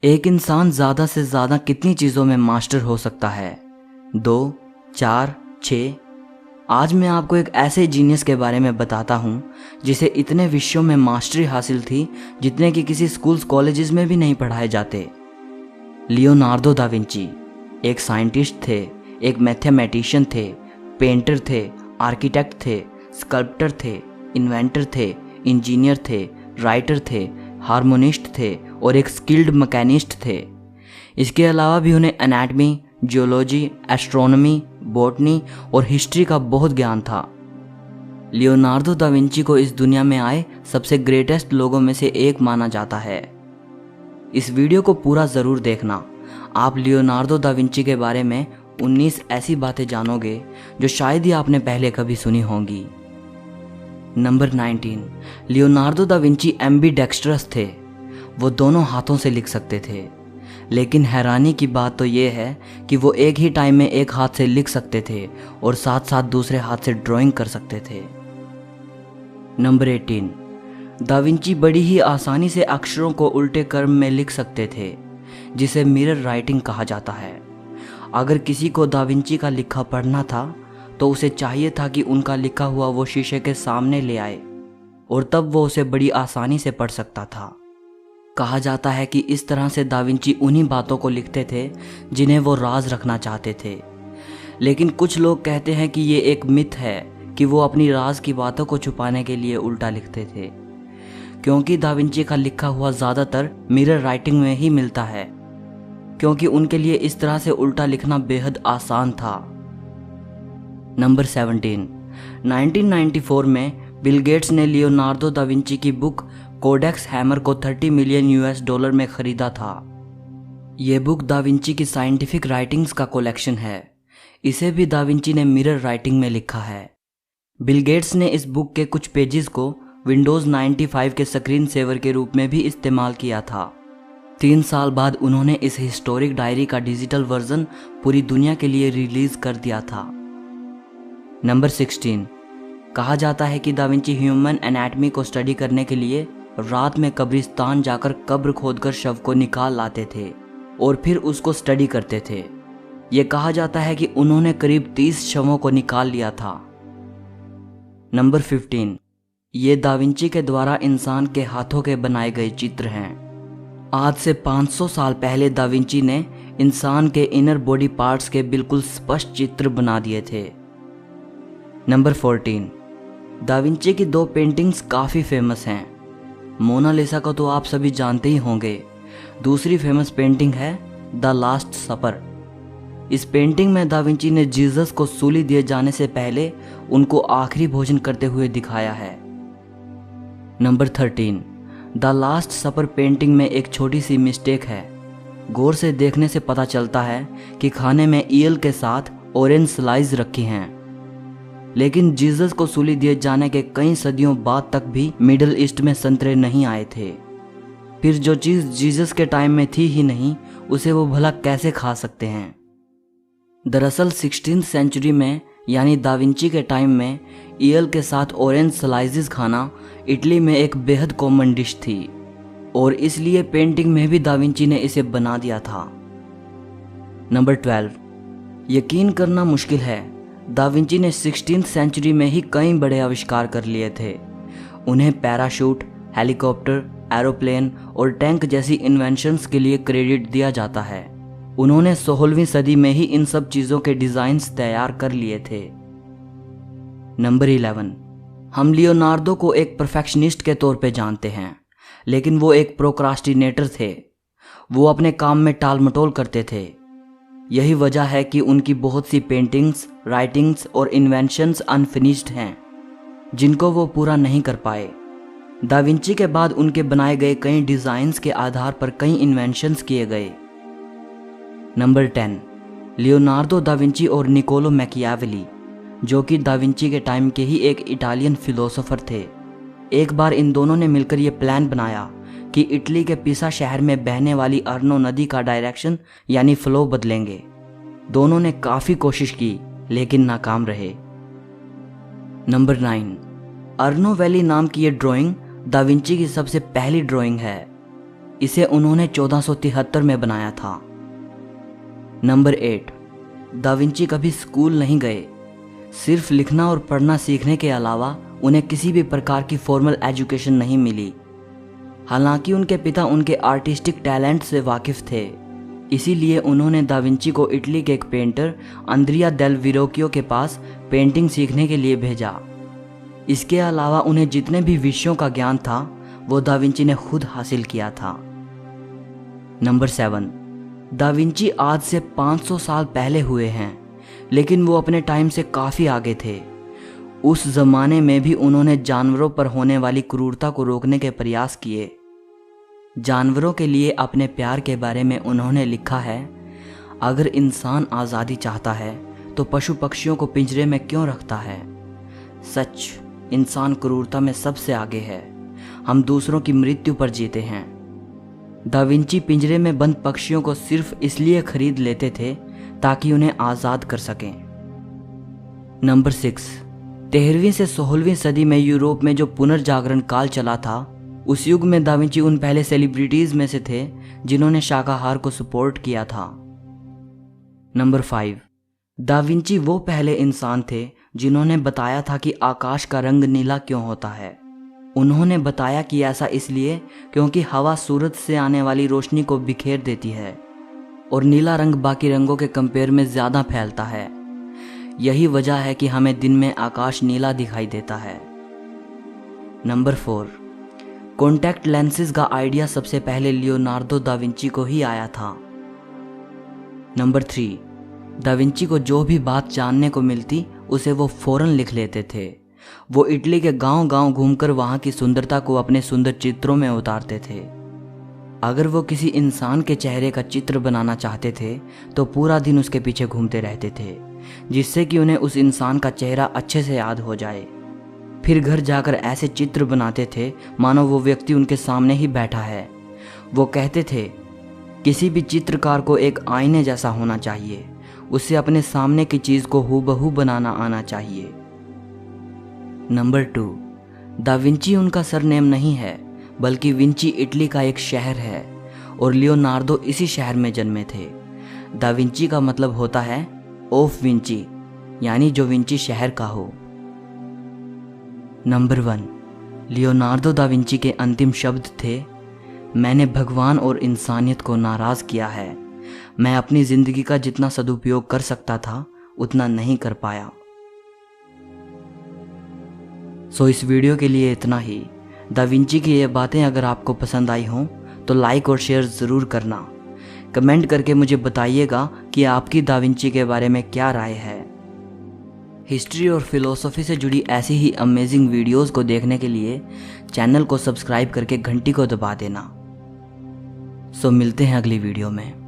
एक इंसान ज़्यादा से ज़्यादा कितनी चीज़ों में मास्टर हो सकता है? 2, 4, 6? आज मैं आपको एक ऐसे जीनियस के बारे में बताता हूँ जिसे इतने विषयों में मास्टरी हासिल थी जितने कि किसी स्कूल्स कॉलेजेस में भी नहीं पढ़ाए जाते। लियोनार्डो दा विंची एक साइंटिस्ट थे, एक मैथमेटिशियन थे, पेंटर थे, आर्किटेक्ट थे, स्कल्प्टर थे, इन्वेंटर थे, इंजीनियर थे, राइटर थे, हार्मोनिस्ट थे और एक स्किल्ड मैकेनिस्ट थे। इसके अलावा भी उन्हें एनाटमी, जियोलॉजी, एस्ट्रोनॉमी, बॉटनी और हिस्ट्री का बहुत ज्ञान था। लियोनार्डो दा विंची को इस दुनिया में आए सबसे ग्रेटेस्ट लोगों में से एक माना जाता है। इस वीडियो को पूरा ज़रूर देखना। आप लियोनार्डो दा विंची के बारे में 19 ऐसी बातें जानोगे जो शायद ही आपने पहले कभी सुनी होंगी। Number 19, Leonardo da Vinci ambidextrous थे। वो दोनों हाथों से लिख सकते थे, लेकिन हैरानी की बात तो ये है कि वो एक ही टाइम में एक हाथ से लिख सकते थे और साथ साथ दूसरे हाथ से ड्राइंग कर सकते थे। नंबर 18, दा विंची बड़ी ही आसानी से अक्षरों को उल्टे क्रम में लिख सकते थे, जिसे मिरर राइटिंग कहा जाता है। अगर किसी को दा विंची का लिखा पढ़ना था तो उसे चाहिए था कि उनका लिखा हुआ वो शीशे के सामने ले आए और तब वो उसे बड़ी आसानी से पढ़ सकता था। कहा जाता है कि इस तरह से दा विंची उन्हीं बातों को लिखते थे जिन्हें वो राज रखना चाहते थे। लेकिन कुछ लोग कहते हैं कि ये एक मिथ है कि वो अपनी राज की बातों को छुपाने के लिए उल्टा लिखते थे, क्योंकि दा विंची का लिखा हुआ ज़्यादातर मिरर राइटिंग में ही मिलता है, क्योंकि उनके लिए इस तरह से उल्टा लिखना बेहद आसान था। नंबर 17, 1994 में बिल गेट्स ने लियोनार्डो दा विंची की बुक कोडेक्स हैमर को $30 मिलियन में खरीदा था। ये बुक दा विंची की साइंटिफिक राइटिंग्स का कलेक्शन है। इसे भी दा विंची ने मिरर राइटिंग में लिखा है। बिल गेट्स ने इस बुक के कुछ पेजेस को विंडोज़ 95 के स्क्रीन सेवर के रूप में भी इस्तेमाल किया था। 3 साल बाद उन्होंने इस हिस्टोरिक डायरी का डिजिटल वर्जन पूरी दुनिया के लिए रिलीज कर दिया था। नंबर 16, कहा जाता है कि दा विंची ह्यूमन एनाटमी को स्टडी करने के लिए रात में कब्रिस्तान जाकर कब्र खोदकर शव को निकाल लाते थे और फिर उसको स्टडी करते थे। ये कहा जाता है कि उन्होंने करीब 30 शवों को निकाल लिया था। नंबर 15, ये दा विंची के द्वारा इंसान के हाथों के बनाए गए चित्र हैं। आज से 500 साल पहले दा विंची ने इंसान के इनर बॉडी पार्ट्स के बिल्कुल स्पष्ट चित्र बना दिए थे। नंबर 14, दा विंची की 2 पेंटिंग्स काफ़ी फेमस हैं। मोनालिसा को तो आप सभी जानते ही होंगे। दूसरी फेमस पेंटिंग है द लास्ट सपर। इस पेंटिंग में दा विंची ने जीसस को सूली दिए जाने से पहले उनको आखिरी भोजन करते हुए दिखाया है। Number 13, the last supper painting में एक छोटी सी मिस्टेक है। गौर से देखने से पता चलता है कि खाने में ईयल के साथ ऑरेंज स्लाइस रखी हैं, लेकिन जीसस को सूली दिए जाने के कई सदियों बाद तक भी मिडिल ईस्ट में संतरे नहीं आए थे। फिर जो चीज़ जीसस के टाइम में थी ही नहीं, उसे वो भला कैसे खा सकते हैं। दरअसल 16वीं सेंचुरी में यानी दा विंची के टाइम में ईयल के साथ ऑरेंज स्लाइसेस खाना इटली में एक बेहद कॉमन डिश थी और इसलिए पेंटिंग में भी दा विंची ने इसे बना दिया था। नंबर 12, यकीन करना मुश्किल है, दा विंची ने 16वीं सेंचुरी में ही कई बड़े आविष्कार कर लिए थे। उन्हें पैराशूट, हेलीकॉप्टर, एरोप्लेन और टैंक जैसी इन्वेंशंस के लिए क्रेडिट दिया जाता है। उन्होंने 16वीं सदी में ही इन सब चीज़ों के डिज़ाइंस तैयार कर लिए थे। नंबर 11, हम लियोनार्डो को एक परफेक्शनिस्ट के तौर पे जानते हैं, लेकिन वो एक प्रोक्रास्टिनेटर थे। वो अपने काम में टाल मटोल करते थे। यही वजह है कि उनकी बहुत सी पेंटिंग्स, राइटिंग्स और इन्वेंशंस अनफिनिश्ड हैं, जिनको वो पूरा नहीं कर पाए। दा विंची के बाद उनके बनाए गए कई डिज़ाइंस के आधार पर कई इन्वेंशंस किए गए। नंबर 10, लियोनार्डो दा विंची और निकोलो मैकियावेली, जो कि दा विंची के टाइम के ही एक इटालियन फिलोसोफर थे। एक बार इन दोनों ने मिलकर ये प्लान बनाया कि इटली के पिसा शहर में बहने वाली अर्नो नदी का डायरेक्शन यानी फ्लो बदलेंगे। दोनों ने काफ़ी कोशिश की लेकिन नाकाम रहे। नंबर 9, अर्नो वैली नाम की ये ड्राइंग दा विंची की सबसे पहली ड्राइंग है। इसे उन्होंने 1473 में बनाया था। नंबर 8, दा विंची कभी स्कूल नहीं गए। सिर्फ लिखना और पढ़ना सीखने के अलावा उन्हें किसी भी प्रकार की फॉर्मल एजुकेशन नहीं मिली। हालांकि उनके पिता उनके आर्टिस्टिक टैलेंट से वाकिफ थे, इसीलिए उन्होंने दा विंची को इटली के एक पेंटर अंद्रिया डेल विरोकियो के पास पेंटिंग सीखने के लिए भेजा। इसके अलावा उन्हें जितने भी विषयों का ज्ञान था वो दा विंची ने खुद हासिल किया था। नंबर 7, दा विंची आज से 500 साल पहले हुए हैं, लेकिन वो अपने टाइम से काफ़ी आगे थे। उस जमाने में भी उन्होंने जानवरों पर होने वाली क्रूरता को रोकने के प्रयास किए। जानवरों के लिए अपने प्यार के बारे में उन्होंने लिखा है, अगर इंसान आज़ादी चाहता है तो पशु पक्षियों को पिंजरे में क्यों रखता है। सच, इंसान क्रूरता में सबसे आगे है। हम दूसरों की मृत्यु पर जीते हैं। दा विंची पिंजरे में बंद पक्षियों को सिर्फ इसलिए खरीद लेते थे ताकि उन्हें आज़ाद कर सकें। नंबर 6, 13वीं से 16वीं सदी में यूरोप में जो पुनर्जागरण काल चला था, उस युग में दा विंची उन पहले सेलिब्रिटीज़ में से थे जिन्होंने शाकाहार को सपोर्ट किया था। नंबर 5, दा विंची वो पहले इंसान थे जिन्होंने बताया था कि आकाश का रंग नीला क्यों होता है। उन्होंने बताया कि ऐसा इसलिए क्योंकि हवा सूरज से आने वाली रोशनी को बिखेर देती है और नीला रंग बाकी रंगों के कंपेयर में ज़्यादा फैलता है। यही वजह है कि हमें दिन में आकाश नीला दिखाई देता है। नंबर 4, कॉन्टैक्ट लेंसेज का आइडिया सबसे पहले लियोनार्दो दा विंची को ही आया था। नंबर 3, दा विंची को जो भी बात जानने को मिलती उसे वो फौरन लिख लेते थे। वो इटली के गांव-गांव घूमकर वहां की सुंदरता को अपने सुंदर चित्रों में उतारते थे। अगर वो किसी इंसान के चेहरे का चित्र बनाना चाहते थे तो पूरा दिन उसके पीछे घूमते रहते थे, जिससे कि उन्हें उस इंसान का चेहरा अच्छे से याद हो जाए। फिर घर जाकर ऐसे चित्र बनाते थे मानो वो व्यक्ति उनके सामने ही बैठा है। वो कहते थे, किसी भी चित्रकार को एक आईने जैसा होना चाहिए, उसे अपने सामने की चीज़ को हूबहू बनाना आना चाहिए। नंबर 2, दा विंची उनका सरनेम नहीं है, बल्कि विंची इटली का एक शहर है और लियोनार्दो इसी शहर में जन्मे थे। दा विंची का मतलब होता है ऑफ विंची, यानी जो विंची शहर का हो। नंबर 1, लियोनार्दो दा विंची के अंतिम शब्द थे, मैंने भगवान और इंसानियत को नाराज़ किया है। मैं अपनी ज़िंदगी का जितना सदुपयोग कर सकता था उतना नहीं कर पाया। सो इस वीडियो के लिए इतना ही। दा विंची की ये बातें अगर आपको पसंद आई हों तो लाइक और शेयर ज़रूर करना। कमेंट करके मुझे बताइएगा कि आपकी दा विंची के बारे में क्या राय है। हिस्ट्री और फिलोसफी से जुड़ी ऐसी ही अमेजिंग वीडियोस को देखने के लिए चैनल को सब्सक्राइब करके घंटी को दबा देना। सो मिलते हैं अगली वीडियो में।